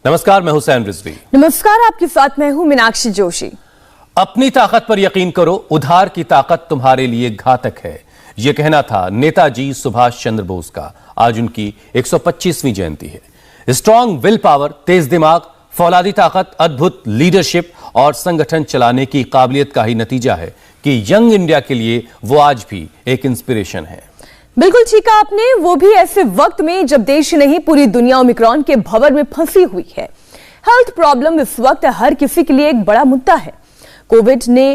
नमस्कार, मैं हुसैन रिजवी। नमस्कार, आपके साथ मैं हूं मीनाक्षी जोशी। अपनी ताकत पर यकीन करो, उधार की ताकत तुम्हारे लिए घातक है। यह कहना था नेताजी सुभाष चंद्र बोस का। आज उनकी 125वीं जयंती है। स्ट्रॉन्ग विल पावर, तेज दिमाग, फौलादी ताकत, अद्भुत लीडरशिप और संगठन चलाने की काबिलियत का ही नतीजा है कि यंग इंडिया के लिए वो आज भी एक इंस्पिरेशन है। बिल्कुल ठीक कहा आपने, वो भी ऐसे वक्त में जब देश नहीं पूरी दुनिया ओमिक्रॉन के भंवर में फंसी हुई है। हेल्थ प्रॉब्लम इस वक्त हर किसी के लिए एक बड़ा मुद्दा है। कोविड ने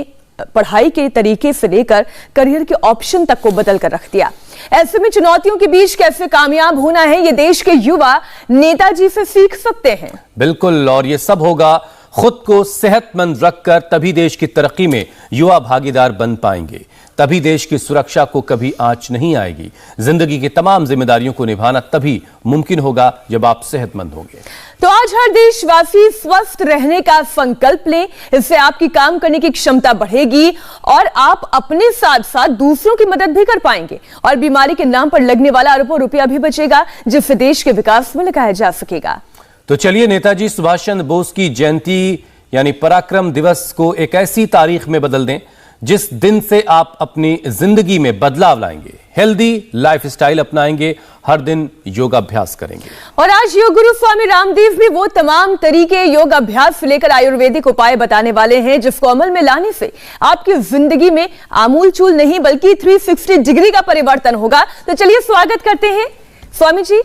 पढ़ाई के तरीके से लेकर करियर के ऑप्शन तक को बदल कर रख दिया। ऐसे में चुनौतियों के बीच कैसे कामयाब होना है, ये देश के युवा नेताजी से सीख सकते हैं। बिल्कुल, और ये सब होगा खुद को सेहतमंद रखकर। तभी देश की तरक्की में युवा भागीदार बन पाएंगे, तभी देश की सुरक्षा को कभी आंच नहीं आएगी। जिंदगी की तमाम जिम्मेदारियों को निभाना तभी मुमकिन होगा जब आप सेहतमंद होंगे। तो आज हर देशवासी स्वस्थ रहने का संकल्प ले। इससे आपकी काम करने की क्षमता बढ़ेगी और आप अपने साथ साथ दूसरों की मदद भी कर पाएंगे और बीमारी के नाम पर लगने वाला अरबों रुपया भी बचेगा, जिससे देश के विकास में लगाया जा सकेगा। तो चलिए नेताजी सुभाष चंद्र बोस की जयंती यानी पराक्रम दिवस को एक ऐसी तारीख में बदल दें जिस दिन से आप अपनी जिंदगी में बदलाव लाएंगे, हेल्दी लाइफस्टाइल अपनाएंगे, हर दिन योगाभ्यास करेंगे। और आज योग गुरु स्वामी रामदेव भी वो तमाम तरीके योगाभ्यास से लेकर आयुर्वेदिक उपाय बताने वाले हैं जिसको अमल में लाने से आपकी जिंदगी में आमूल चूल नहीं बल्कि 360 डिग्री का परिवर्तन होगा। तो चलिए स्वागत करते हैं स्वामी जी।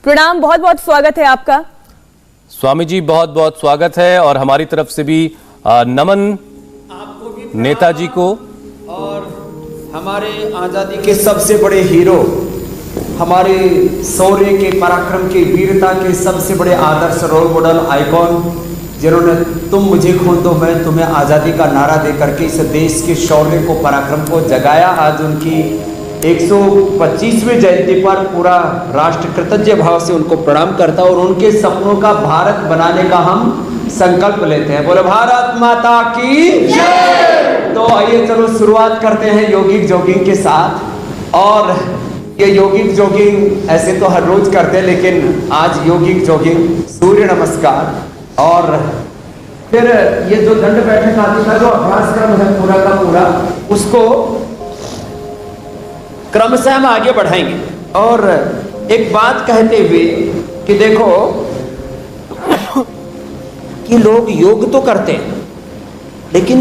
प्रणाम, बहुत बहुत स्वागत है आपका। स्वामी जी, बहुत बहुत स्वागत है और हमारी तरफ से भी नमन आपको भी, नेताजी को और हमारे आजादी के सबसे बड़े हीरो, हमारे शौर्य के, पराक्रम के, वीरता के सबसे बड़े आदर्श रोल मॉडल आइकॉन, जिन्होंने तुम मुझे खून दो मैं तुम्हें आजादी का नारा दे करके इस देश के शौर्य को, पराक्रम को जगाया। आज उनकी 125वीं जयंती पर पूरा राष्ट्र कृतज्ञ भाव से उनको प्रणाम करता है और उनके सपनों का भारत बनाने का हम संकल्प लेते हैं। बोले भारत माता की जय। तो आइए चलो शुरुआत करते हैं योगिक जॉगिंग के साथ। और ये योगिक जॉगिंग ऐसे तो हर रोज करते हैं, लेकिन आज योगिक जॉगिंग, सूर्य नमस्कार और फिर ये जो दंड बैठक आदि का जो अभ्यास क्रम है पूरा का पूरा, उसको क्रमशः हम आगे बढ़ाएंगे। और एक बात कहते हुए कि देखो कि लोग योग तो करते हैं लेकिन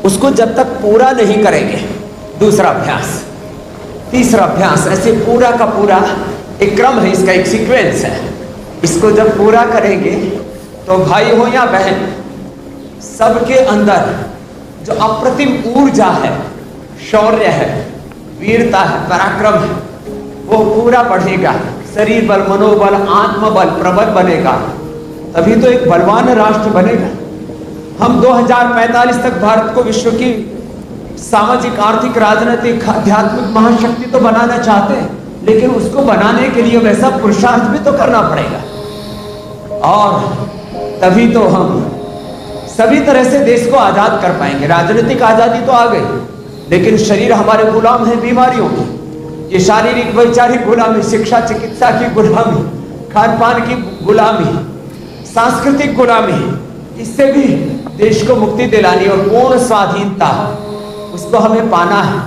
उसको जब तक पूरा नहीं करेंगे, दूसरा अभ्यास, तीसरा अभ्यास, ऐसे पूरा का पूरा एक क्रम है, इसका एक सीक्वेंस है। इसको जब पूरा करेंगे तो भाई हो या बहन, सबके अंदर जो अप्रतिम ऊर्जा है, शौर्य है, वीरता है, पराक्रम है, वो पूरा बढ़ेगा। शरीर बल, मनोबल, आत्मबल प्रबल बनेगा, तभी तो एक बलवान राष्ट्र बनेगा। हम 2045 तक भारत को विश्व की सामाजिक, आर्थिक, राजनीतिक, आध्यात्मिक महाशक्ति तो बनाना चाहते हैं, लेकिन उसको बनाने के लिए वैसा पुरुषार्थ भी तो करना पड़ेगा। और तभी तो हम सभी तरह से देश को आजाद कर पाएंगे। राजनीतिक आजादी तो आ गई, लेकिन शरीर हमारे गुलाम है बीमारियों की। ये शारीरिक वैचारिक गुलामी, शिक्षा चिकित्सा की गुलामी, खान पान की गुलामी, सांस्कृतिक गुलामी, इससे भी देश को मुक्ति दिलानी और पूर्ण स्वाधीनता, उसको हमें पाना है।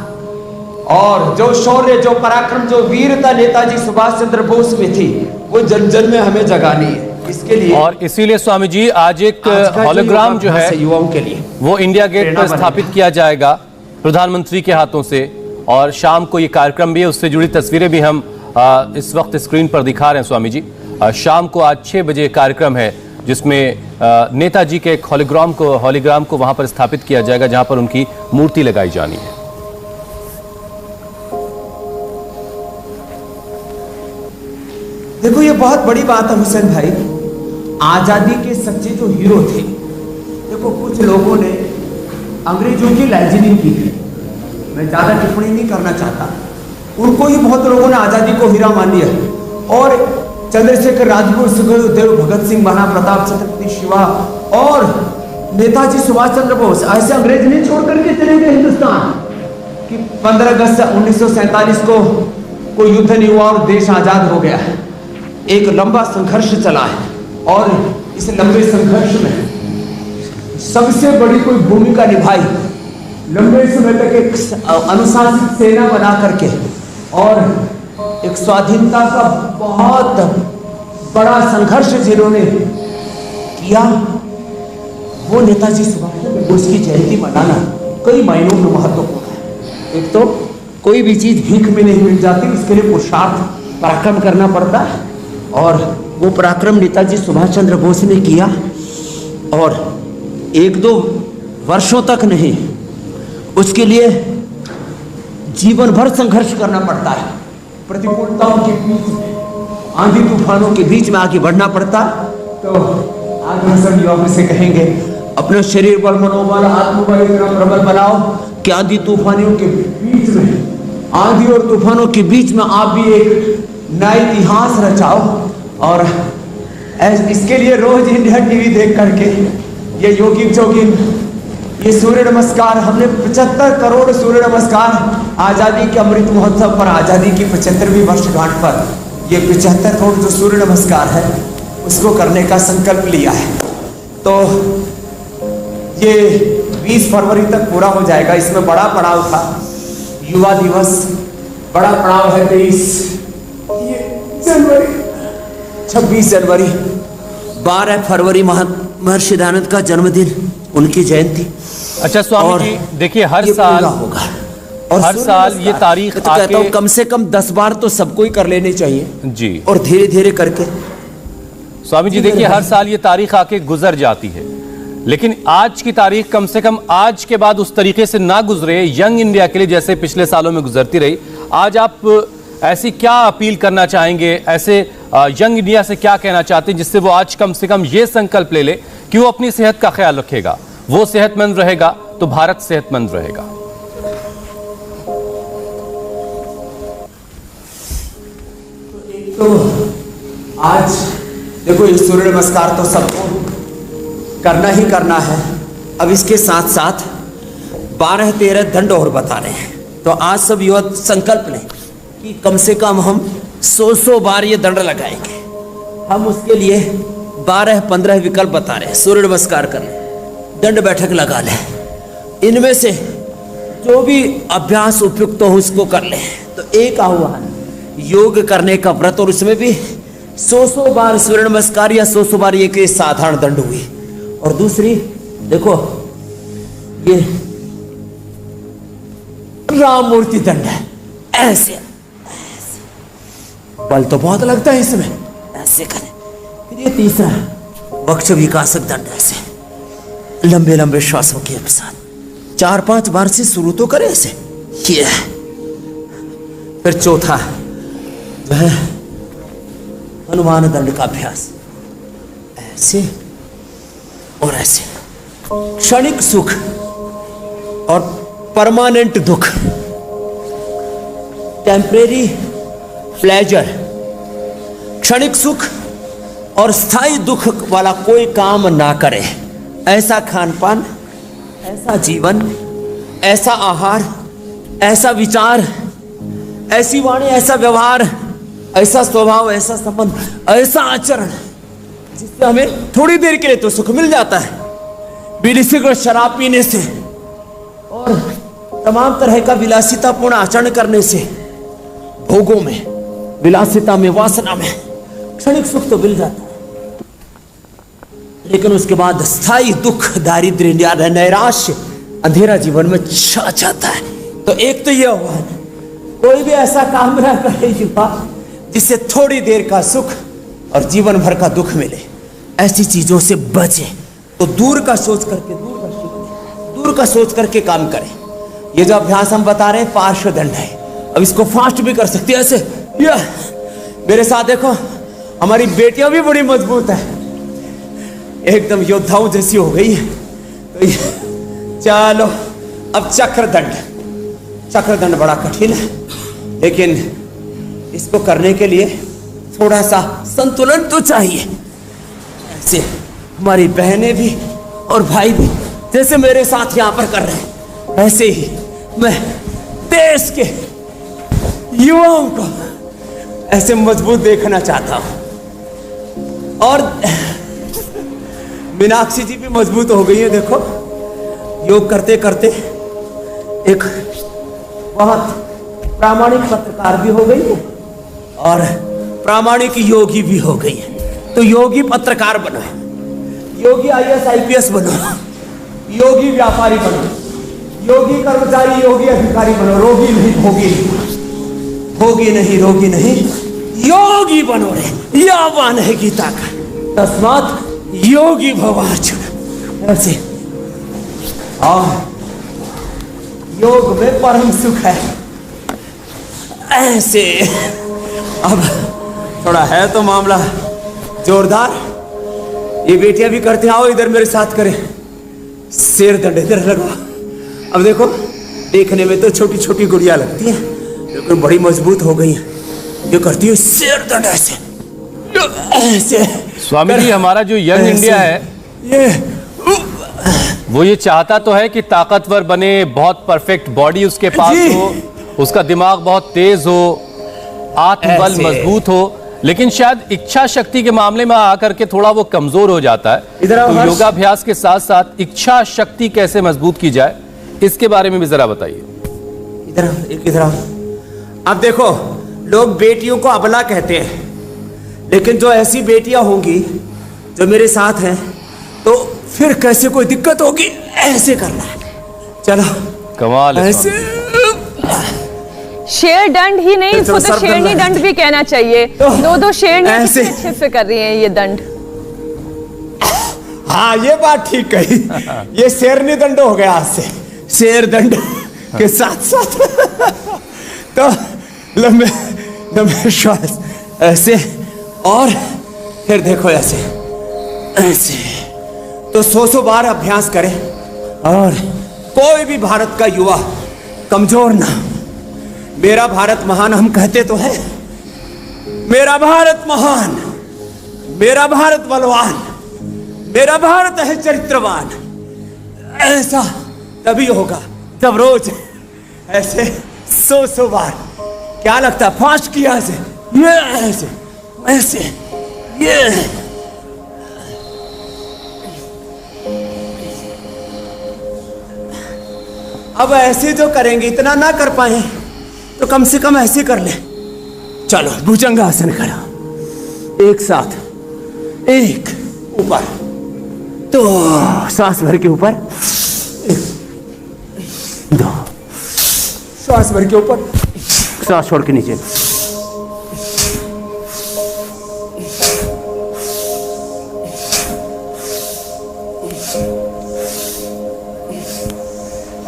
और जो शौर्य, जो पराक्रम, जो वीरता नेताजी सुभाष चंद्र बोस में थी, वो जन जन में हमें जगानी है। इसके लिए और इसीलिए स्वामी जी आज एक हॉलोग्राम जो है युवाओं के लिए वो इंडिया गेट पर स्थापित किया जाएगा प्रधानमंत्री के हाथों से। और शाम को ये कार्यक्रम भी है, उससे जुड़ी तस्वीरें भी हम इस वक्त स्क्रीन पर दिखा रहे हैं स्वामी जी। शाम को आज 6 बजे कार्यक्रम है जिसमें नेताजी के एक हॉलोग्राम को वहां पर स्थापित किया जाएगा, जहां पर उनकी मूर्ति लगाई जानी है। देखो ये बहुत बड़ी बात है हुसैन भाई, आजादी के सच्चे जो हीरो थे। देखो कुछ लोगों ने अंग्रेजों की लाइजनिंग की थी, मैं ज्यादा टिप्पणी नहीं करना चाहता, उनको ही बहुत लोगों ने आजादी को हीरा मान लिया। और चंद्रशेखर, राजगुरु, सुखदेव, भगत सिंह, महाराणा प्रताप, छत्रपति शिवा और नेताजी सुभाष चंद्र बोस ऐसे अंग्रेज नहीं छोड़ करके चले गए हिंदुस्तान कि 15 अगस्त 1947 को कोई युद्ध नहीं हुआ और देश आजाद हो गया। एक लंबा संघर्ष चला है और इस लंबे संघर्ष में सबसे बड़ी कोई भूमिका निभाई, लंबे समय तक एक अनुशासित सेना बना करके और एक स्वाधीनता का बहुत बड़ा संघर्ष जिन्होंने किया, वो नेताजी सुभाष चंद्र बोस की जयंती मनाना कई मायनों में महत्वपूर्ण है। एक तो कोई भी चीज भीख में नहीं मिल जाती, उसके लिए पुरुषार्थ पराक्रम करना पड़ता है और वो पराक्रम नेताजी सुभाष चंद्र बोस ने किया और 1-2 वर्षों तक नहीं, उसके लिए जीवन भर संघर्ष करना पड़ता है। प्रतिकूलताओं के बीच में, आंधी तूफानों के बीच में आगे बढ़ना पड़ता। तो आज हम सब युवाओं से कहेंगे, अपने शरीर बल, मनोबल, आत्मबल इतना प्रबल बनाओ कि आंधी तूफानों के बीच में, आंधी और तूफानों के बीच में आप भी एक नया इतिहास रचाओ। और इसके लिए रोज इंडिया टीवी देख करके ये योगिक जोगिन, ये सूर्य नमस्कार, हमने 75 करोड़ सूर्य नमस्कार आजादी के अमृत महोत्सव पर, आजादी की 75वीं वर्षगांठ पर ये 75 करोड़ जो सूर्य नमस्कार है उसको करने का संकल्प लिया है। तो ये 20 फरवरी तक पूरा हो जाएगा। इसमें बड़ा पड़ाव था, युवा दिवस, बड़ा पड़ाव है 23 जनवरी, 26 जनवरी, 12 फरवरी महर्षि दयानंद का जन्मदिन, उनकी जयंती। अच्छा स्वामी जी, देखिए हर साल होगा और हर साल ये तारीख तो कहता हूं कम से कम 10 बार तो सबको ही कर लेने चाहिए जी, और धीरे धीरे करके। स्वामी जी देखिए हर साल ये तारीख आके गुजर जाती है, लेकिन आज की तारीख कम से कम आज के बाद उस तरीके से ना गुजरे यंग इंडिया के लिए जैसे पिछले सालों में गुजरती रही। आज आप ऐसी क्या अपील करना चाहेंगे, ऐसे यंग इंडिया से क्या कहना चाहते हैं जिससे वो आज कम से कम ये संकल्प ले ले कि वो अपनी सेहत का ख्याल रखेगा, वो सेहतमंद रहेगा तो भारत सेहतमंद रहेगा। तो आज देखो ये सूर्य नमस्कार तो सबको करना ही करना है। अब इसके साथ साथ 12-13 दंड और बता रहे हैं। तो आज सब युवा संकल्प लें कि कम से कम हम 100 बार ये दंड लगाएंगे। हम उसके लिए 12-15 विकल्प बता रहे हैं। सूर्य नमस्कार कर लें, दंड बैठक लगा लें, इनमें से जो भी अभ्यास उपयुक्त हो उसको कर लें। तो एक आह्वान योग करने का व्रत, और उसमें भी 100 बार सूर्य नमस्कार या 100 बार ये के साधारण दंड हुई। और दूसरी देखो ये राम मूर्ति दंड है, ऐसे बल तो बहुत लगता है इसमें, ऐसे करें। फिर ये तीसरा वक्ष विकासक दंड, ऐसे लंबे लंबे श्वासों के साथ 4-5 बार से शुरू तो करें ऐसे, ये है। फिर चौथा जो है हनुमान दंड का अभ्यास, ऐसे और ऐसे। क्षणिक सुख और परमानेंट दुख, टेम्परेरी प्लेजर, क्षणिक सुख और स्थायी दुख वाला कोई काम ना करे। ऐसा खान पान, ऐसा जीवन, ऐसा आहार, ऐसा विचार, ऐसी वाणी, ऐसा व्यवहार, ऐसा स्वभाव, ऐसा संबंध, ऐसा आचरण जिससे हमें थोड़ी देर के लिए तो सुख मिल जाता है, बीड़ी सिगरेट शराब पीने से और तमाम तरह का विलासितापूर्ण आचरण करने से, भोगों में, विलासिता में, वासना में क्षणिक सुख तो मिल जाता है, लेकिन उसके बाद स्थायी दुख, दारिद्र्य, नैराश्य, अंधेरा जीवन में छा जाता है। तो एक तो यह आह्वान, कोई भी ऐसा काम ना करे युवा जिससे थोड़ी देर का सुख और जीवन भर का दुख मिले। ऐसी चीजों से बचे। तो दूर का सोच करके, दूर का सोच करके काम करें। ये जो अभ्यास हम बता रहे हैं पार्श्व दंड है। अब इसको फास्ट भी कर सकते हैं ऐसे, या मेरे साथ देखो, हमारी बेटियां भी बड़ी मजबूत है, एकदम योद्धाओं जैसी हो गई है। तो चलो अब चक्र दंड बड़ा कठिन है, लेकिन इसको करने के लिए थोड़ा सा संतुलन तो चाहिए। ऐसे हमारी बहनें भी और भाई भी जैसे मेरे साथ यहाँ पर कर रहे हैं, ऐसे ही मैं देश के युवाओं को ऐसे मजबूत देखना चाहता हूँ। और मीनाक्षी जी भी मजबूत हो गई है। देखो योग करते करते एक बहुत प्रामाणिक पत्रकार भी हो गई है और प्रामाणिक योगी भी हो गई है। तो योगी पत्रकार बनो, योगी IAS IPS बनो, योगी व्यापारी बनो, योगी कर्मचारी, योगी अधिकारी बनो। रोगी नहीं, भोगी नहीं, भोगी नहीं, रोगी नहीं, योगी बनो रे। यावान है गीता का, तस्मात योगी भवार्जुन। ऐसे और योग में परम सुख है। ऐसे अब थोड़ा है तो मामला जोरदार। ये बेटियां भी करते हैं, आओ इधर मेरे साथ करें। शेर दंड इधर लगाओ। अब देखो देखने में तो छोटी छोटी गुड़िया लगती है लेकिन बड़ी मजबूत हो गई है। जो करती है शेर दंड ऐसे ऐसे। स्वामी जी, हमारा जो यंग इंडिया है ये वो ये चाहता तो है कि ताकतवर बने, बहुत परफेक्ट बॉडी उसके पास जी। हो, उसका दिमाग बहुत तेज हो, आत्मबल ऐसे। मजबूत हो, लेकिन शायद इच्छा शक्ति के मामले में आकर के थोड़ा वो कमजोर हो जाता है। इधर आओ तो हर्ष। योगाभ्यास के साथ साथ इच्छा शक्ति कैसे मजबूत की जाए, इसके बारे में भी जरा बताइए। इधर आओ, एक इधर आओ। अब देखो लोग बेटियों को अबला कहते हैं, लेकिन जो ऐसी बेटियां होंगी जो मेरे साथ हैं तो फिर कैसे कोई दिक्कत होगी। ऐसे करना है, चलो कमाल है ऐसे। शेर दंड ही नहीं, इसको तो शेरनी दंड भी कहना चाहिए। दो शेरनियां ऐसे। कितने अच्छे से कर रही हैं ये दंड। हाँ ये बात ठीक कही। ये शेरनी दंड हो गया आज से, शेर दंड के साथ साथ। तो लंबे लंबे श्वास ऐसे और फिर देखो ऐसे ऐसे। तो 100 बार अभ्यास करें और कोई भी भारत का युवा कमजोर ना। मेरा भारत महान हम कहते तो है, मेरा भारत महान, मेरा भारत बलवान, मेरा भारत है चरित्रवान। ऐसा तभी होगा जब रोज ऐसे 100 बार। क्या लगता है फास्ट किया ऐसे, ये ऐसे ऐसे, ये अब ऐसे जो करेंगे, इतना ना कर पाए तो कम से कम ऐसे कर ले। चलो भुजंगासन करो एक साथ, एक ऊपर, तो सांस भर के ऊपर, दो सांस भर के ऊपर, सांस छोड़ के नीचे।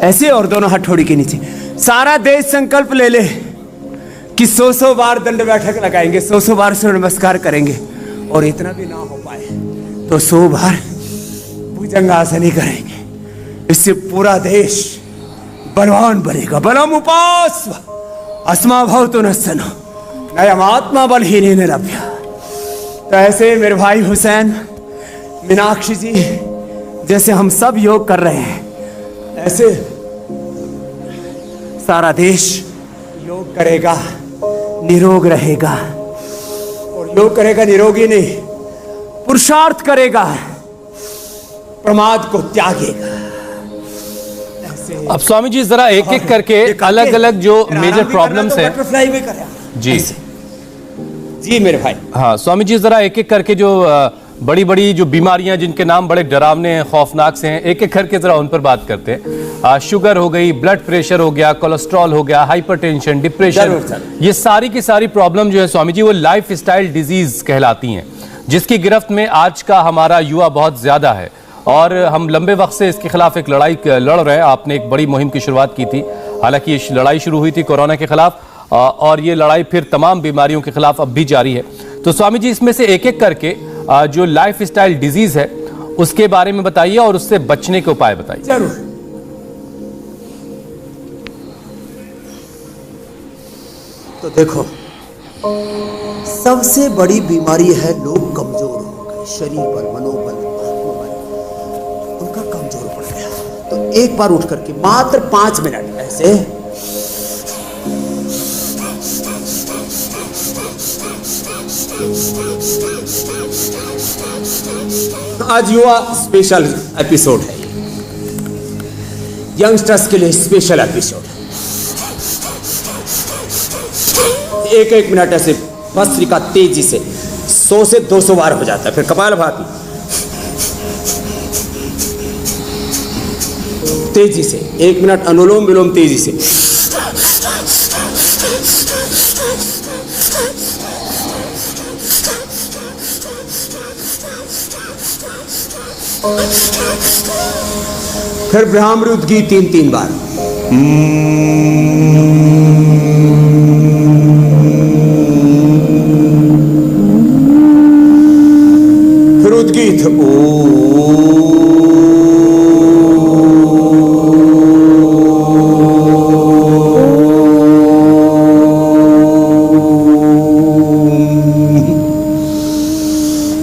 ऐसे और दोनों हथौड़ी के नीचे। सारा देश संकल्प ले ले कि 100 बार दंड बैठक लगाएंगे, 100 बार सूर्य नमस्कार करेंगे। और इतना भी ना हो पाए तो 100 बार भुजंगासन ही करेंगे। इससे पूरा देश बलवान बनेगा। बलम उपास्व अस्मा भवतु नस्तनो नयमात्मा बलहीन लभ्य। तो ऐसे मेरे भाई हुसैन, मीनाक्षी जी, जैसे हम सब योग कर रहे हैं, ऐसे सारा देश योग करेगा, निरोग रहेगा। और योग करेगा निरोगी नहीं, पुरुषार्थ करेगा, प्रमाद को त्यागेगा। ऐसे अब स्वामी जी जरा एक एक करके अलग अलग जो मेजर प्रॉब्लम्स हैं। बटरफ्लाई भी करें जी जी मेरे भाई। हाँ स्वामी जी, जरा एक एक करके जो बड़ी बड़ी जो बीमारियां जिनके नाम बड़े डरावने हैं, खौफनाक से हैं, एक एक करके जरा उन पर बात करते हैं। शुगर हो गई, ब्लड प्रेशर हो गया, कोलेस्ट्रॉल हो गया, हाइपरटेंशन, डिप्रेशन, ये सारी की सारी प्रॉब्लम जो है स्वामी जी वो लाइफ स्टाइल डिजीज कहलाती हैं, जिसकी गिरफ्त में आज का हमारा युवा बहुत ज्यादा है। और हम लंबे वक्त से इसके खिलाफ एक लड़ाई लड़ रहे हैं। आपने एक बड़ी मुहिम की शुरुआत की थी, हालांकि ये लड़ाई शुरू हुई थी कोरोना के खिलाफ, और ये लड़ाई फिर तमाम बीमारियों के खिलाफ अब भी जारी है। तो स्वामी जी, इसमें से एक एक करके जो लाइफ स्टाइल डिजीज है उसके बारे में बताइए और उससे बचने के उपाय बताइए। जरूर। तो देखो, सबसे बड़ी बीमारी है लोग कमजोर हो गए, शरीर पर, मनोबल, आत्मबल उनका कमजोर पड़ गया। तो एक बार उठ करके मात्र 5 मिनट ऐसे आज युवा स्पेशल एपिसोड है, यंगस्टर्स के लिए स्पेशल एपिसोड। एक एक मिनट ऐसे भस्त्रिका तेजी से 100 से 200 बार हो जाता है। फिर कपालभाति तेजी से, 1 मिनट अनुलोम विलोम तेजी से। फिर ब्राह्मणी उद्गीत 3-3 बार। फिर उद्गीत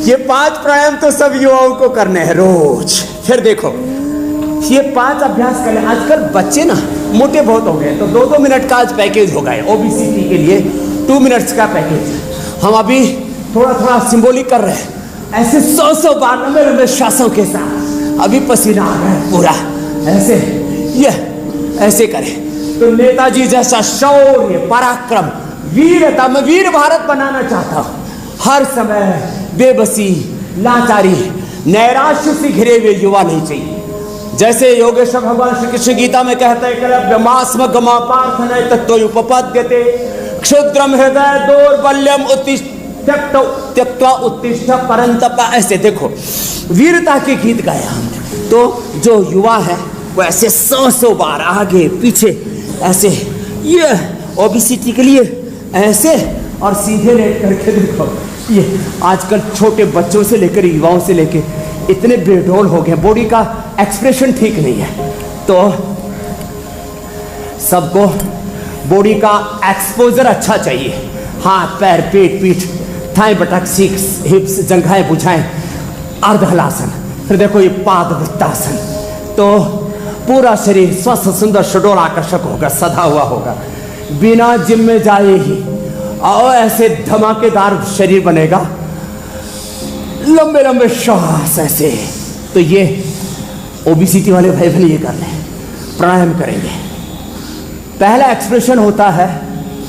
ये 5 प्राणायाम तो सब युवाओं को करने हैं रोज। फिर देखो ये 5 अभ्यास करें। आजकल बच्चे ना मोटे बहुत हो गए, तो 2-2 मिनट का आज पैकेज हो गए। ओबीसीटी के लिए 2 मिनट्स का पैकेज। हम अभी थोड़ा थोड़ा सिंबॉलिक कर रहे हैं, ऐसे 100 बार लंबे श्वासों के साथ। अभी पसीना आ रहा है पूरा, ऐसे ये ऐसे करें तो नेताजी जैसा शौर्य, पराक्रम, वीरता, मैं वीर भारत बनाना चाहता हूँ। हर समय बेबसी, लाचारी, नैराश्य से घिरे हुए युवा नहीं चाहिए। जैसे योगेश्वर भगवान श्री कृष्ण गीता में कहते हैं ब्रह्मास्म गमा पार्थनय तत्त्वोपपद्यते क्षुद्रम हृदय दौर्बल्यम त्यक्त्वा उत्तिष्ठ परंतप। ऐसे देखो वीरता के गीत गाए हमने। तो जो युवा है वो ऐसे 100 बार आगे पीछे ऐसे, ये ओबीसीटी के लिए ऐसे और सीधे लेट करके देखो। ये आजकल छोटे बच्चों से लेकर युवाओं से लेकर इतने बेडोल हो गए, बॉडी का एक्सप्रेशन ठीक नहीं है। तो सबको बॉडी का एक्सपोजर अच्छा चाहिए। हाथ पैर पेट पीठ थाई बटक सीख हिप्स जंघाएं बुझाएं, अर्धहलासन। फिर देखो ये पादवृत्तासन, तो पूरा शरीर स्वस्थ सुंदर सुडौल आकर्षक होगा, सधा हुआ होगा, बिना जिम में जाए ही। और ऐसे धमाकेदार शरीर बनेगा, लंबे लंबे श्वास ऐसे। तो ये ओबीसीटी वाले भाई बहन ये कर लें, प्राणायाम करेंगे। पहला एक्सप्रेशन होता है,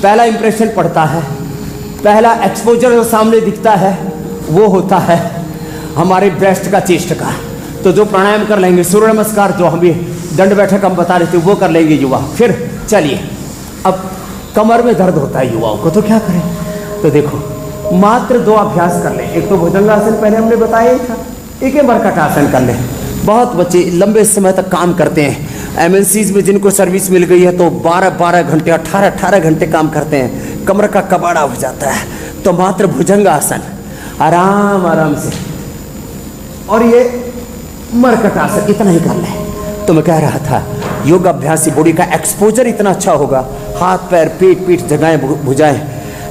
पहला इंप्रेशन पड़ता है, पहला एक्सपोजर जो सामने दिखता है वो होता है हमारे ब्रेस्ट का, चेस्ट का। तो जो प्राणायाम कर लेंगे, सूर्य नमस्कार जो हम दंड बैठक हम बता रहे थे वो कर लेंगे युवा। फिर चलिए, अब कमर में दर्द होता है युवाओं को, तो क्या करें? तो देखो मात्र 2 अभ्यास कर लें। एक तो भुजंगासन पहले हमने बताया ही था, एक मरकट आसन कर लें। बहुत बच्चे लंबे समय तक काम करते हैं, एमएनसीज में जिनको सर्विस मिल गई है तो 12-12 घंटे 18-18 घंटे काम करते हैं, कमर का कबाड़ा हो जाता है। तो मात्र भुजंगासन आराम आराम से, और ये मरकट आसन इतना ही कर लें। तो मैं कह रहा था योग अभ्यास से बॉडी का एक्सपोजर इतना अच्छा होगा। हाथ पैर पेट पीठ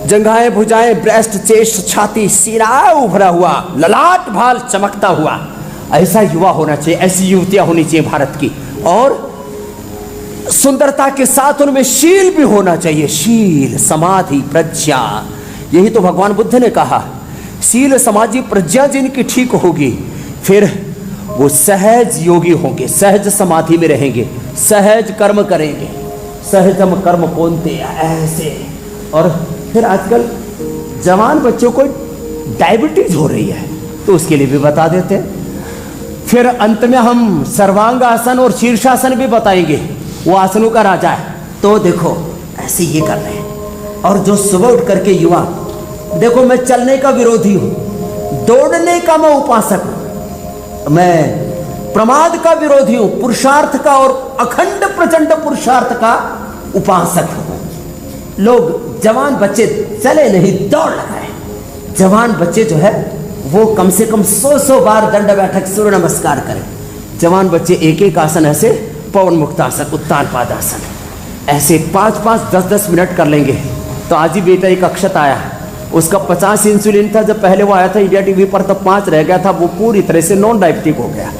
जंघाएं भुजाएं, ब्रेस्ट चेस्ट छाती सीना उभरा हुआ, ललाट भाल चमकता हुआ, ऐसा युवा होना चाहिए, ऐसी युवतियां होनी चाहिए भारत की। और सुंदरता के साथ उनमें शील भी होना चाहिए, शील समाधि प्रज्ञा। यही तो भगवान बुद्ध ने कहा, शील समाधि प्रज्ञा जिनकी ठीक होगी फिर वो सहज योगी होंगे, सहज समाधि में रहेंगे, सहज कर्म करेंगे। सहजम कर्म कौनते, ऐसे। और फिर आजकल जवान बच्चों को डायबिटीज हो रही है, तो उसके लिए भी बता देते हैं। फिर अंत में हम सर्वांग आसन और शीर्षासन भी बताएंगे, वो आसनों का राजा है। तो देखो ऐसे ये कर रहे हैं। और जो सुबह उठ करके युवा, देखो मैं चलने का विरोधी हूं, दौड़ने का मैं उपासक हूं, मैं प्रमाद का विरोधी हूं, पुरुषार्थ का और अखंड प्रचंड पुरुषार्थ का उपासक हूं। लोग जवान बच्चे चले नहीं, दौड़ लगाए। जवान बच्चे जो है वो कम से कम 100 बार दंड बैठक सूर्य नमस्कार करें। जवान बच्चे एक एक आसन ऐसे, पवन मुक्तासन, उत्तान पादासन, ऐसे 5-5, 10-10 मिनट कर लेंगे। तो आज ही बेटा एक अक्षत आया, उसका 50 इंसुलिन था जब पहले वो आया था इंडिया टीवी पर, तब 5 रह गया था, वो पूरी तरह से नॉन डायबिटिक हो गया।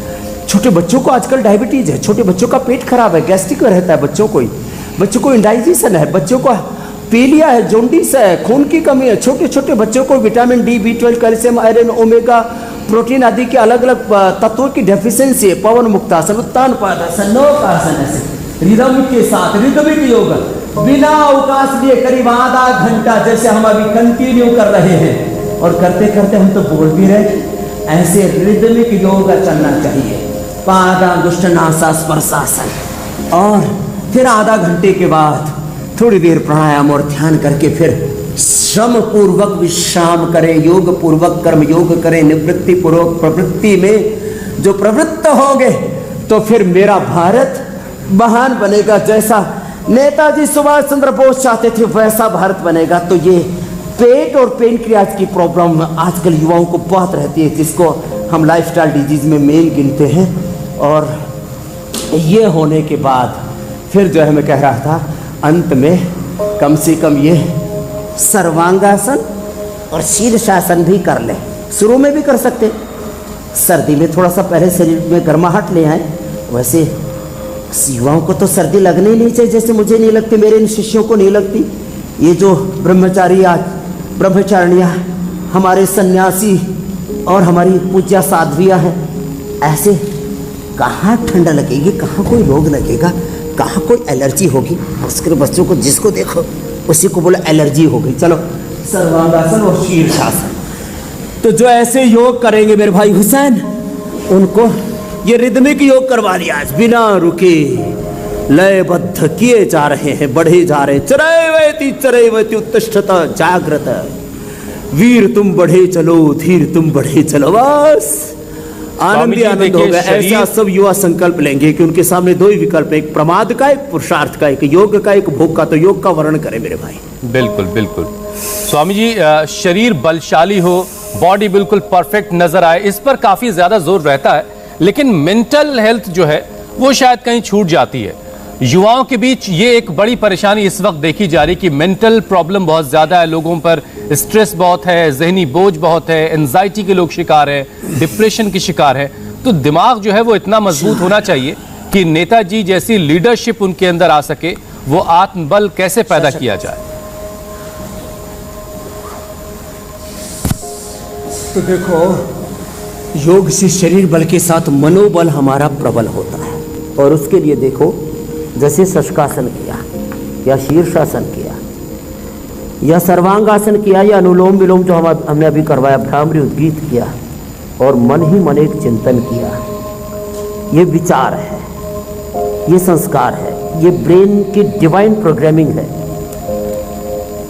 छोटे बच्चों को आजकल डायबिटीज है, छोटे बच्चों का पेट खराब है, गैस्ट्रिक रहता है बच्चों को इंडाइजेशन है, बच्चों को पीलिया है, जॉन्डिस है, खून की कमी है। छोटे छोटे बच्चों को vitamin D, B12, calcium, iron, omega protein आदि के अलग अलग तत्वों की डेफिशिएंसी है। पवन मुक्तासन, उत्तान पादासन, नौकासन, ऐसे रिदम के साथ रिदमिक योग बिना अवकाश लिए करीब आधा घंटा, जैसे हम अभी कंटिन्यू कर रहे हैं और करते करते हम तो बोल भी रहे, ऐसे रिदमिक योग चलना चाहिए। पादांगुष्ठनासा स्पर्शासन, और फिर आधा घंटे के बाद थोड़ी देर प्राणायाम और ध्यान करके फिर श्रम पूर्वक विश्राम करें, योग पूर्वक कर्म योग करें, निवृत्ति पूर्वक प्रवृत्ति में जो प्रवृत्त होंगे तो फिर मेरा भारत महान बनेगा। जैसा नेताजी सुभाष चंद्र बोस चाहते थे वैसा भारत बनेगा। तो ये पेट और पेनक्रियाज की प्रॉब्लम आजकल युवाओं को बहुत रहती है, जिसको हम लाइफस्टाइल डिजीज में मेन गिनते हैं। और ये होने के बाद फिर जो है मैं कह रहा था, अंत में कम से कम ये सर्वांगासन और शीर्षासन भी कर ले। शुरू में भी कर सकते, सर्दी में थोड़ा सा पहले शरीर में गर्माहट ले आए। वैसे युवाओं को तो सर्दी लगनी ही नहीं चाहिए, जैसे मुझे नहीं लगती, मेरे इन शिष्यों को नहीं लगती। ये जो ब्रह्मचारी आज ब्रह्मचारिणियाँ, हमारे सन्यासी और हमारी पूज्या साध्वियाँ हैं, ऐसे कहाँ ठंडा लगेगी, कहाँ कोई रोग लगेगा, कहाँ कोई एलर्जी होगी। उसके बच्चों को जिसको देखो उसी को बोले एलर्जी हो गई। चलो सर्वांगासन और शीर्षासन, तो जो ऐसे योग करेंगे मेरे भाई हुसैन, उनको ये रिदमिक योग करवा दिया। आज बिना रुके लयबद्ध किए जा रहे हैं, बढ़े जा रहे हैं। चरैवति उत्तिष्ठता जागृत, वीर तुम बढ़े चलो, धीर तुम बढ़े चलो। बस आनंद ही आनंद होगा। ऐसा सब युवा संकल्प लेंगे कि उनके सामने दो ही विकल्प है, एक प्रमाद का, एक पुरुषार्थ का, एक योग का, एक भोग का। तो योग का वर्णन करें मेरे भाई। बिल्कुल बिल्कुल स्वामी जी, शरीर बलशाली हो, बॉडी बिल्कुल परफेक्ट नजर आए, इस पर काफी ज्यादा जोर रहता है, लेकिन मेंटल हेल्थ जो है वो शायद कहीं छूट जाती है। युवाओं के बीच ये एक बड़ी परेशानी इस वक्त देखी जा रही कि मेंटल प्रॉब्लम बहुत ज्यादा है, लोगों पर स्ट्रेस बहुत है, जहनी बोझ बहुत है, एंजाइटी के लोग शिकार है, डिप्रेशन के शिकार है। तो दिमाग जो है वो इतना मजबूत होना चाहिए कि नेताजी जैसी लीडरशिप उनके अंदर आ सके। वो आत्मबल कैसे पैदा किया जाए? तो देखो, योग से शरीर बल के साथ मनोबल हमारा प्रबल होता है। और उसके लिए देखो, जैसे शशकासन किया या शीर्षासन किया या सर्वांगासन किया या अनुलोम विलोम जो हमने अभी करवाया, भ्रामरी उद्गीत किया और मन ही मन एक चिंतन किया, ये विचार है, ये संस्कार है, ये ब्रेन की डिवाइन प्रोग्रामिंग है।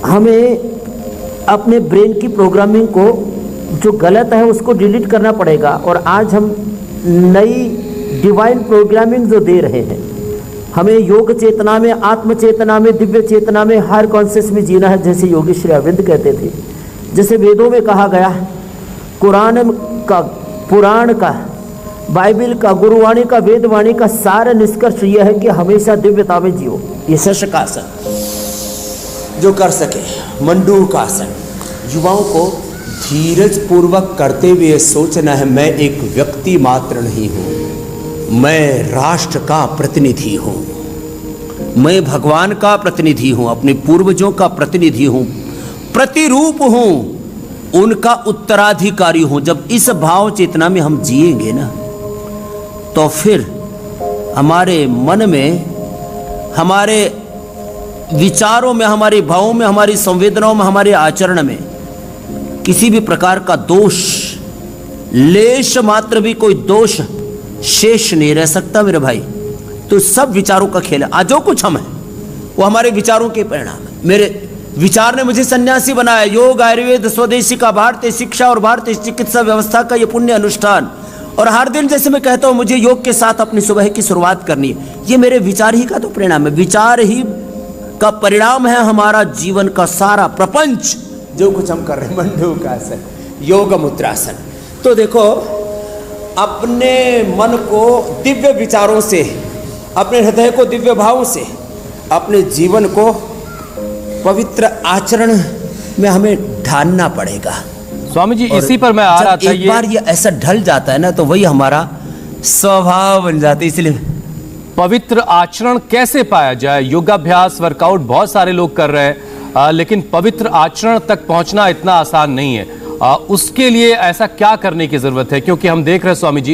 हमें अपने ब्रेन की प्रोग्रामिंग को जो गलत है उसको डिलीट करना पड़ेगा। और आज हम नई डिवाइन प्रोग्रामिंग जो दे रहे हैं, हमें योग चेतना में, आत्म चेतना में, दिव्य चेतना में, हायर कॉन्शियस में जीना है, जैसे योगी श्री अरविंद कहते थे। जैसे वेदों में कहा गया, कुरान का, पुराण का, बाइबल का, गुरुवाणी का, वेदवाणी का सारा निष्कर्ष यह है कि हमेशा दिव्यता में जियो। ये शशकासन जो कर सके, मंडूकासन, युवाओं को धीरज पूर्वक करते हुए सोचना है, मैं एक व्यक्ति मात्र नहीं हूँ, मैं राष्ट्र का प्रतिनिधि हूँ, मैं भगवान का प्रतिनिधि हूँ, अपने पूर्वजों का प्रतिनिधि हूँ, प्रतिरूप हूँ, उनका उत्तराधिकारी हूँ। जब इस भाव चेतना में हम जिएंगे ना, तो फिर हमारे मन में, हमारे विचारों में, हमारे भावों में, हमारी संवेदनाओं में, हमारे आचरण में किसी भी प्रकार का दोष, लेश मात्र भी कोई दोष शेष नहीं रह सकता मेरे भाई। तो सब विचारों का खेल है। आज जो कुछ हम हैं वो हमारे विचारों के परिणाम है। मेरे विचार ने मुझे सन्यासी बनाया। योग, आयुर्वेद, स्वदेशी का, भारतीय शिक्षा और भारतीय चिकित्सा व्यवस्था का ये पुण्य अनुष्ठान, और हर दिन जैसे मैं कहता हूँ मुझे योग के साथ अपनी सुबह की शुरुआत करनी है, ये मेरे विचार ही का तो परिणाम है। विचार ही का परिणाम है हमारा जीवन का सारा प्रपंच, जो कुछ हम कर रहे हैं। मंडूकासन, योग मुद्रासन। तो देखो, अपने मन को दिव्य विचारों से, अपने हृदय को दिव्य भावों से, अपने जीवन को पवित्र आचरण में हमें ढालना पड़ेगा। स्वामी जी, इसी पर मैं आ रहा था। एक बार ये ऐसा ढल जाता है ना, तो वही हमारा स्वभाव बन जाता है। इसलिए पवित्र आचरण कैसे पाया जाए? योगाभ्यास, वर्कआउट बहुत सारे लोग कर रहे हैं, लेकिन पवित्र आचरण तक पहुंचना इतना आसान नहीं है। उसके लिए ऐसा क्या करने की जरूरत है? क्योंकि हम देख रहे हैं स्वामी जी,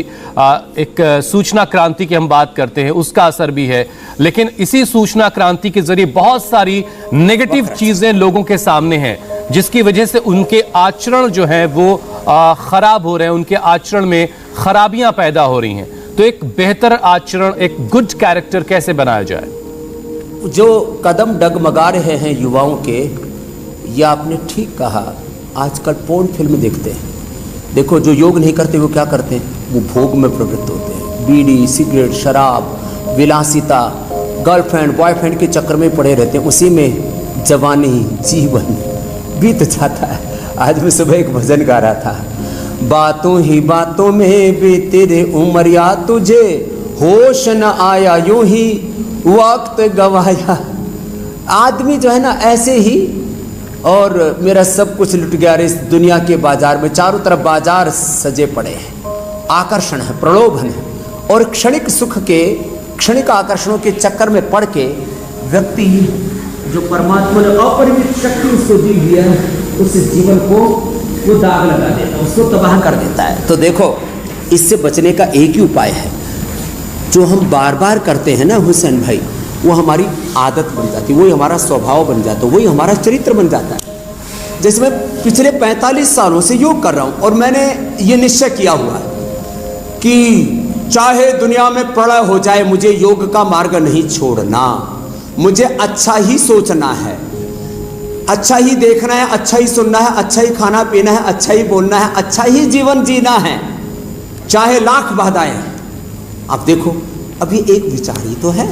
एक सूचना क्रांति की हम बात करते हैं, उसका असर भी है, लेकिन इसी सूचना क्रांति के जरिए बहुत सारी नेगेटिव चीजें लोगों के सामने हैं, जिसकी वजह से उनके आचरण जो है वो खराब हो रहे हैं, उनके आचरण में खराबियां पैदा हो रही हैं। तो एक बेहतर आचरण, एक गुड कैरेक्टर कैसे बनाया जाए? जो कदम डगमगा रहे हैं युवाओं के, या आपने ठीक कहा, आजकल पोर्न फिल्म देखते हैं। देखो, जो योग नहीं करते वो क्या करते हैं? वो भोग में प्रवृत्त होते हैं। बीड़ी, सिगरेट, शराब, विलासिता, गर्लफ्रेंड बॉयफ्रेंड के चक्कर में पड़े रहते हैं। उसी में जवानी, जीवन बीत जाता है। आज मैं सुबह एक भजन गा रहा था, बातों ही बातों में बीती रे उमरिया, तुझे होश न आया यूं ही वक्त गवाया। आदमी जो है ना ऐसे ही, और मेरा सब कुछ लुट गया रे इस दुनिया के बाजार में। चारों तरफ बाजार सजे पड़े हैं, आकर्षण है, प्रलोभन है, और क्षणिक सुख के, क्षणिक आकर्षणों के चक्कर में पड़ के व्यक्ति जो परमात्मा ने अपरिमित शक्ति उसको दी हुई है, उस जीवन को वो दाग लगा देता है, उसको तबाह कर देता है। तो देखो, इससे बचने का एक ही उपाय है, जो हम बार बार करते हैं ना हुसैन भाई, वो हमारी आदत बन जाती है, वही हमारा स्वभाव बन जाता है, वही हमारा चरित्र बन जाता है। जैसे मैं पिछले 45 सालों से योग कर रहा हूँ, और मैंने ये निश्चय किया हुआ है कि चाहे दुनिया में प्रलय हो जाए, मुझे योग का मार्ग नहीं छोड़ना। मुझे अच्छा ही सोचना है, अच्छा ही देखना है, अच्छा ही सुनना है, अच्छा ही खाना पीना है, अच्छा ही बोलना है, अच्छा ही जीवन जीना है, चाहे लाख बाधाएं। अब देखो, अभी एक विचार ही तो है।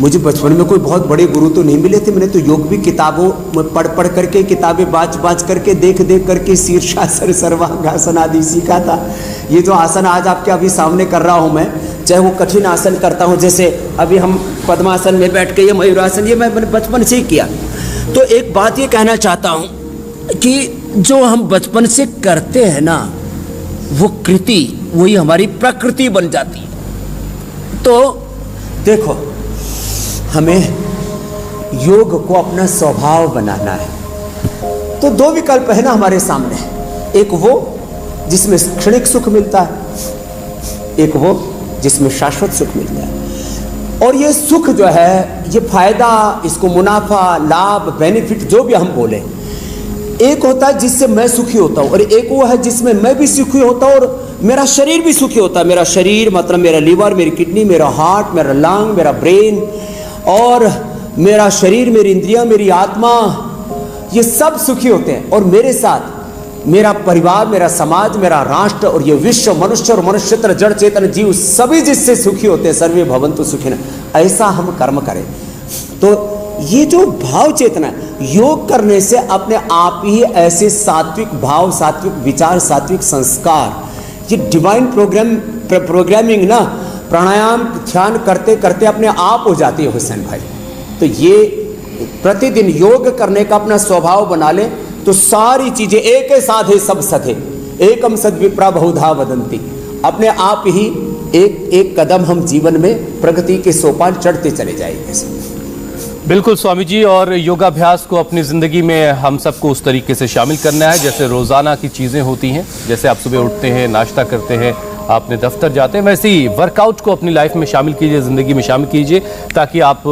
मुझे बचपन में कोई बहुत बड़े गुरु तो नहीं मिले थे, मैंने तो योग भी किताबों में पढ़ पढ़ करके, किताबें बाँच करके, देख देख करके शीर्षासन, सर्वांगासन आदि सीखा था। ये जो आसन आज आपके अभी सामने कर रहा हूँ मैं, चाहे वो कठिन आसन करता हूँ, जैसे अभी हम पद्मासन में बैठ के, ये मयूरासन, ये मैंने बचपन से ही किया। तो एक बात ये कहना चाहता हूँ कि जो हम बचपन से करते हैं ना, वो कृति, वही हमारी प्रकृति बन जाती है। तो देखो, हमें योग को अपना स्वभाव बनाना है। तो दो विकल्प है ना हमारे सामने, एक वो जिसमें क्षणिक सुख मिलता है, एक वो जिसमें शाश्वत सुख मिलता है। और ये सुख जो है, ये फायदा, इसको मुनाफा, लाभ, बेनिफिट जो भी हम बोले, एक होता है जिससे मैं सुखी होता हूँ, और एक वो है जिसमें मैं भी सुखी होता हूँ और मेरा शरीर भी सुखी होता है। मेरा शरीर मतलब मेरा लीवर, मेरी किडनी, मेरा हार्ट, मेरा लंग, मेरा ब्रेन, और मेरा शरीर, मेरी इंद्रियां, मेरी आत्मा, ये सब सुखी होते हैं। और मेरे साथ मेरा परिवार, मेरा समाज, मेरा राष्ट्र, और ये विश्व, मनुष्य और मनुष्यतर, जड़ चेतन जीव, सभी जिससे सुखी होते हैं। सर्वे भवन्तु सुखिनः। ऐसा हम कर्म करें। तो ये जो भाव चेतना है, योग करने से अपने आप ही ऐसे सात्विक भाव, सात्विक विचार, सात्विक संस्कार, ये डिवाइन प्रोग्रामिंग ना, प्राणायाम ध्यान करते करते अपने आप हो जाती है हुसैन भाई। तो ये प्रतिदिन योग करने का अपना स्वभाव बना ले, तो सारी चीजें एक साधे सब सधे, एकम सद्विप्रा बहुधा वदंती। अपने आप ही एक एक कदम हम जीवन में प्रगति के सोपान चढ़ते चले जाएंगे। बिल्कुल स्वामी जी, और योगाभ्यास को अपनी ज़िंदगी में हम सबको उस तरीके से शामिल करना है जैसे रोज़ाना की चीज़ें होती हैं। जैसे आप सुबह उठते हैं, नाश्ता करते हैं, आपने दफ्तर जाते हैं, वैसे ही वर्कआउट को अपनी लाइफ में शामिल कीजिए, ज़िंदगी में शामिल कीजिए, ताकि आप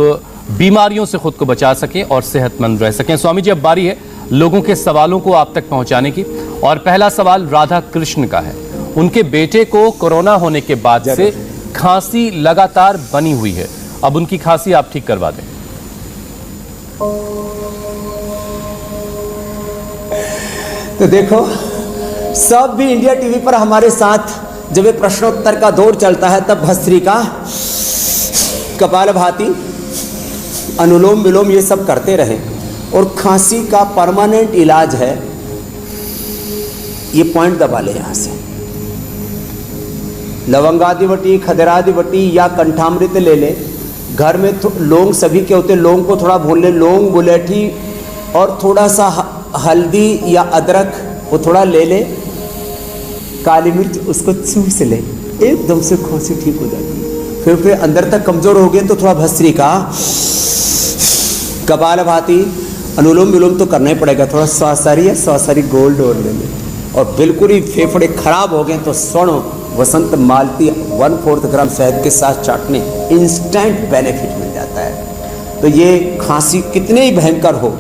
बीमारियों से खुद को बचा सकें और सेहतमंद रह सकें। स्वामी जी, अब बारी है लोगों के सवालों को आप तक पहुँचाने की, और पहला सवाल राधा कृष्ण का है। उनके बेटे को कोरोना होने के बाद से खांसी लगातार बनी हुई है, अब उनकी खांसी आप ठीक करवा दें। तो देखो, सब भी इंडिया टीवी पर हमारे साथ जब ये प्रश्नोत्तर का दौर चलता है, तब भस्त्रिका, कपालभाति, अनुलोम विलोम ये सब करते रहे। और खांसी का परमानेंट इलाज है, ये पॉइंट दबा ले यहां से, लवंगादिवटी, खदरादिवटी या कंठामृत ले ले। घर में लौंग सभी के होते, लौंग को थोड़ा भून ले, लौंग, गुलेठी और थोड़ा सा हल्दी या अदरक वो थोड़ा ले ले, काली मिर्च उसको चूस ले, एकदम से खांसी ठीक हो जाती है। फिर अंदर तक कमजोर हो गए तो थोड़ा भस्त्रिका, कपालभाति, अनुलोम विलोम तो करना ही पड़ेगा। थोड़ा स्वासारी या स्वासारी गोल्ड और ले ले, और बिल्कुल ही फेफड़े खराब हो गए तो स्वर्ण वसंत मालती 1/4 ग्राम शहद के साथ चाटने, इंस्टेंट बेनिफिट मिल जाता है। तो ये खांसी कितने ही भयंकर हो,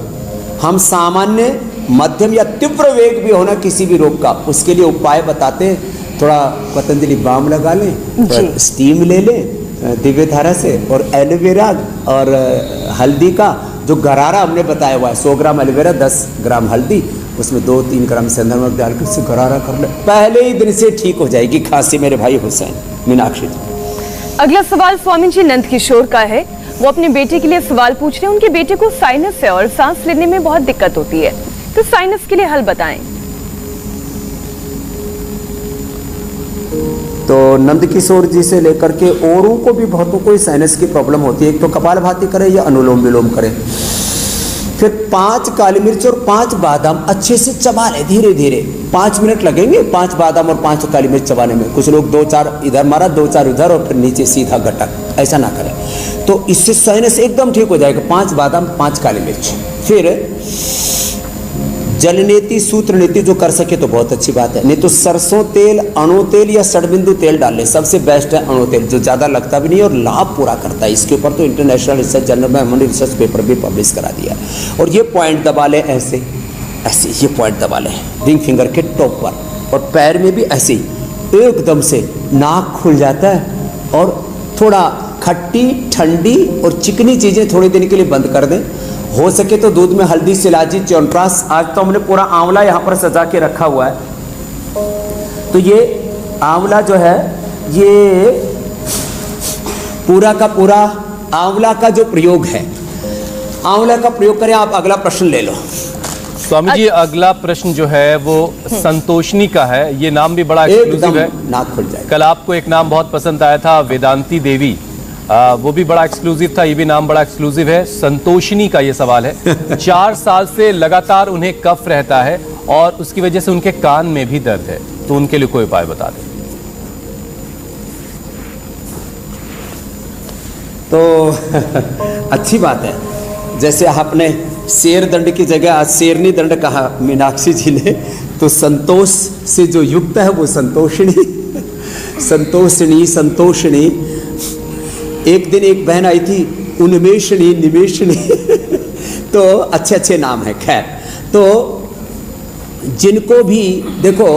हम सामान्य मध्यम या तीव्र वेग भी होना किसी भी रोग का, उसके लिए उपाय बताते हैं। थोड़ा पतंजलि बाम लगा लें, थोड़ा स्टीम ले लें दिव्य धारा से, और एलोवेरा और हल्दी का जो गरारा हमने बताया हुआ है, 100 ग्राम एलोवेरा 10 ग्राम हल्दी, उसमें 2-3 ग्राम से नमक डालकर उससे गरारा कर ले, पहले ही दिन से ठीक हो जाएगी खांसी मेरे भाई हुसैन। मीनाक्षी जी, अगला सवाल स्वामी जी नंद किशोर का है। वो अपने बेटे के लिए सवाल पूछ रहे हैं। उनके बेटे को साइनस है और सांस लेने में बहुत दिक्कत होती है, तो साइनस के लिए हल बताएं। तो नंद किशोर जी से लेकर के औरों को भी बहुतों को साइनस की प्रॉब्लम होती है। एक तो कपालभाति करें या अनुलोम विलोम करें, फिर 5 काली मिर्च और 5 बादाम अच्छे से चबा लें धीरे धीरे। 5 मिनट लगेंगे 5 बादाम और 5 काली मिर्च चबाने में। कुछ लोग 2-4 इधर मारा, 2-4 उधर और फिर नीचे सीधा गटक, ऐसा ना करें। तो इससे साइनस एकदम ठीक हो जाएगा। 5 बादाम 5 काली मिर्च। फिर जलनेति सूत्रनेति जो कर सके तो बहुत अच्छी बात है, नहीं तो सरसों तेल, अणु तेल या षडबिंदु तेल डाल लें। सबसे बेस्ट है अणु तेल, जो ज़्यादा लगता भी नहीं और लाभ पूरा करता है। इसके ऊपर तो इंटरनेशनल रिसर्च जर्नल में हमने रिसर्च पेपर भी पब्लिश करा दिया। और ये पॉइंट दबा लें ऐसे ऐसे, ये पॉइंट दबा लें रिंग फिंगर के टॉप पर, और पैर में भी ऐसे ही एकदम से नाक खुल जाता है। और थोड़ा खट्टी, ठंडी और चिकनी चीज़ें थोड़े दिन के लिए बंद कर दें। हो सके तो दूध में हल्दी, शिलाजी, च्यवनप्राश, आज तो हमने पूरा आंवला यहाँ पर सजा के रखा हुआ है। तो ये आंवला जो है, ये पूरा का पूरा आंवला का जो प्रयोग है, आंवला का प्रयोग करें आप। अगला प्रश्न ले लो स्वामी जी। अगला प्रश्न जो है वो संतोषनी का है। ये नाम भी बड़ा एक्सक्लूसिव है, नाक खुल जाएगा। कल आपको एक नाम बहुत पसंद आया था, वेदांती देवी, वो भी बड़ा एक्सक्लूसिव था, ये भी नाम बड़ा एक्सक्लूसिव है। संतोषनी का ये सवाल है। 4 साल से लगातार उन्हें कफ रहता है और उसकी वजह से उनके कान में भी दर्द है, तो उनके लिए कोई उपाय बता दें। तो अच्छी बात है, जैसे आपने शेर दंड की जगह आज शेरनी दंड कहा मीनाक्षी जी ने, तो संतोष से जो युक्त है वो संतोषिणी। संतोषिणी, संतोषिणी। एक दिन एक बहन आई थी, उन्मेषणी, निमेषणी। तो अच्छे अच्छे नाम है। खैर, तो जिनको भी देखो,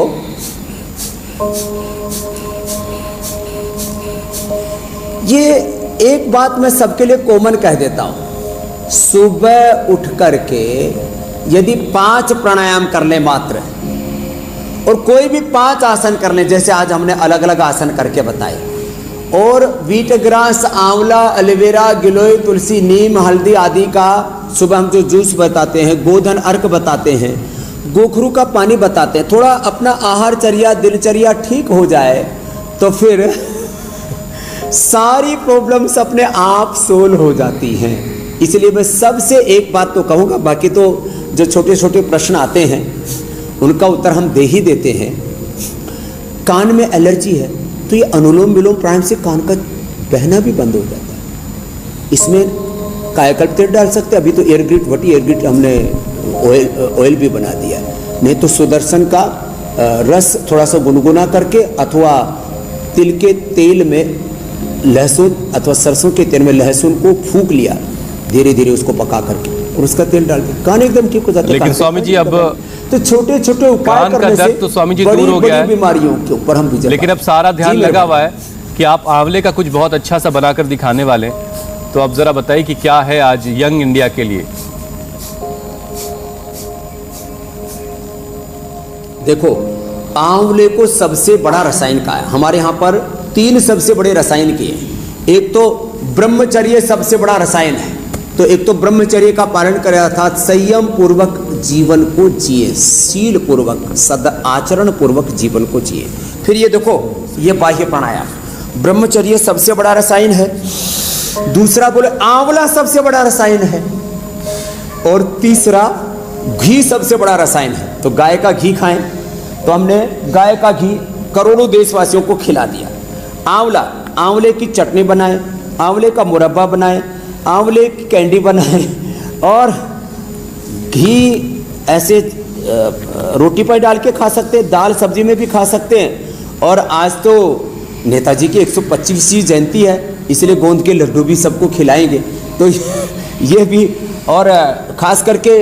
ये एक बात मैं सबके लिए कॉमन कह देता हूं। सुबह उठ करके यदि 5 प्राणायाम कर ले मात्र, और कोई भी 5 आसन कर ले, जैसे आज हमने अलग अलग आसन करके बताए, और वीटग्रास, आंवला, एलोवेरा, गिलोय, तुलसी, नीम, हल्दी आदि का सुबह हम जो जूस बताते हैं, गोधन अर्क बताते हैं, गोखरू का पानी बताते हैं, थोड़ा अपना आहारचर्या, दिनचर्या ठीक हो जाए तो फिर सारी प्रॉब्लम्स अपने आप सोल्व हो जाती हैं। इसलिए मैं सबसे एक बात तो कहूँगा, बाकी तो जो छोटे छोटे प्रश्न आते हैं उनका उत्तर हम दे ही देते हैं। कान में एलर्जी है तो ये अनुलोम विलोम प्राणायाम से कान का बहना भी बंद हो जाता है। इसमें कायाकल्प तेल डाल सकते हैं, अभी तो एयरग्रिट, वटी एयरग्रिट हमने ऑयल भी बना दिया है। नहीं तो सुदर्शन का रस थोड़ा सा गुनगुना करके, अथवा तिल के तेल में लहसुन अथवा सरसों के तेल में लहसुन को फूंक लिया धीरे धीरे, उसको पका करके, और उसका तेल डाल के कान एकदम ठीक हो जाता है। लेकिन स्वामी जी अब तो छोटे छोटे उपाय करने से तो स्वामी जी दूर हो गया है, बीमारियों के ऊपर हम विजय। लेकिन अब सारा ध्यान लगा हुआ है कि आप आंवले का कुछ बहुत अच्छा सा बनाकर दिखाने वाले, तो अब जरा बताइए कि क्या है आज यंग इंडिया के लिए। देखो, आंवले को सबसे बड़ा रसायन का है, हमारे यहाँ पर 3 सबसे बड़े रसायन के हैं। एक तो ब्रह्मचर्य सबसे बड़ा रसायन है, तो एक तो ब्रह्मचर्य का पालन करें, अर्थात संयम पूर्वक जीवन को जिए, शील पूर्वक, सद आचरण पूर्वक जीवन को जिए। फिर ये देखो, ये बाह्य प्राणायाम, ब्रह्मचर्य सबसे बड़ा रसायन है। दूसरा बोले आंवला सबसे बड़ा रसायन है, और तीसरा घी सबसे बड़ा रसायन है। तो गाय का घी खाएं, तो हमने गाय का घी करोड़ों देशवासियों को खिला दिया। आंवला, आंवले की चटनी बनाएं, आंवले का मुरब्बा बनाएं, आंवले की कैंडी बनाएं, और घी ऐसे रोटी पर डाल के खा सकते हैं, दाल सब्जी में भी खा सकते हैं। और आज तो नेताजी की 125वीं जयंती है, इसलिए गोंद के लड्डू भी सबको खिलाएंगे। तो ये भी, और खास करके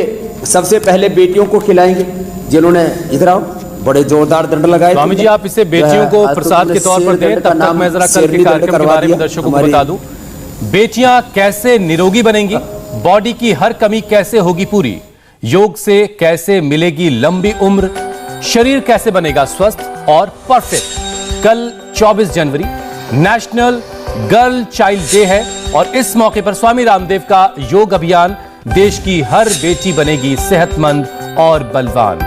सबसे पहले बेटियों को खिलाएंगे जिन्होंने, इधर आओ, बड़े जोरदार दंड लगाए। स्वामी जी आप इसे बेटियों को प्रसाद के तौर पर दें, तब तक मैं जरा कल के कार्यक्रम के बारे में दर्शकों को बता दूं। बेटियां कैसे निरोगी बनेंगी, बॉडी की हर कमी कैसे होगी पूरी, योग से कैसे मिलेगी लंबी उम्र, शरीर कैसे बनेगा स्वस्थ और परफेक्ट। कल 24 जनवरी नेशनल गर्ल चाइल्ड डे है और इस मौके पर स्वामी रामदेव का योग अभियान देश की हर बेटी बनेगी सेहतमंद और बलवान।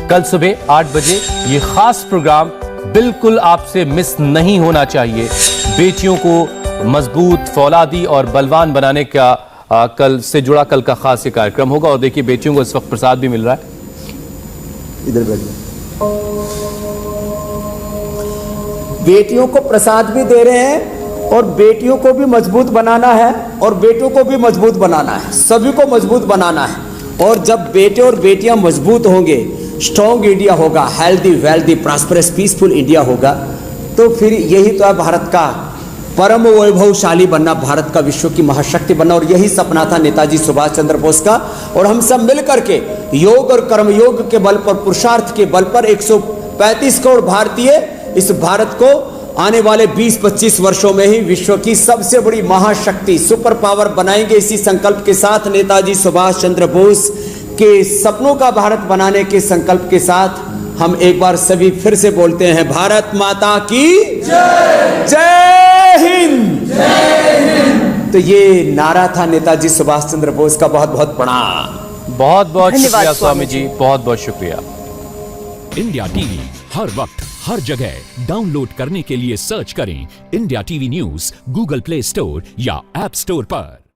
कल सुबह 8 बजे ये खास प्रोग्राम बिल्कुल आपसे मिस नहीं होना चाहिए। बेटियों को मजबूत, फौलादी और बलवान बनाने का कल से जुड़ा कल का खास ये कार्यक्रम होगा। और देखिए बेटियों को इस वक्त प्रसाद भी मिल रहा है, इधर बैठ, बेटियों को प्रसाद भी दे रहे हैं और बेटियों को भी मजबूत बनाना है और बेटों को भी मजबूत बनाना है, सभी को मजबूत बनाना है। और जब बेटे और बेटियां मजबूत होंगे, स्ट्रॉन्ग इंडिया होगा, healthy, wealthy, prosperous, peaceful India होगा, तो फिर यही तो है भारत का परम वैभवशाली बनना, भारत का विश्व की महाशक्ति बनना। और यही सपना था नेताजी सुभाष चंद्र बोस का। और हम सब मिलकर के योग और कर्मयोग के बल पर, पुरुषार्थ के बल पर 135 करोड़ भारतीय इस भारत को आने वाले 20-25 वर्षों में ही विश्व की सबसे बड़ी महाशक्ति, सुपर पावर बनाएंगे। इसी संकल्प के साथ, नेताजी सुभाष चंद्र बोस के सपनों का भारत बनाने के संकल्प के साथ, हम एक बार सभी फिर से बोलते हैं, भारत माता की जय, जय हिंद, जय हिंद। तो ये नारा था नेताजी सुभाष चंद्र बोस का। बहुत बहुत प्रणाम। बहुत बहुत शुक्रिया स्वामी जी, बहुत बहुत शुक्रिया। इंडिया टीवी हर वक्त हर जगह डाउनलोड करने के लिए सर्च करें India TV news Google play store या ऐप स्टोर पर।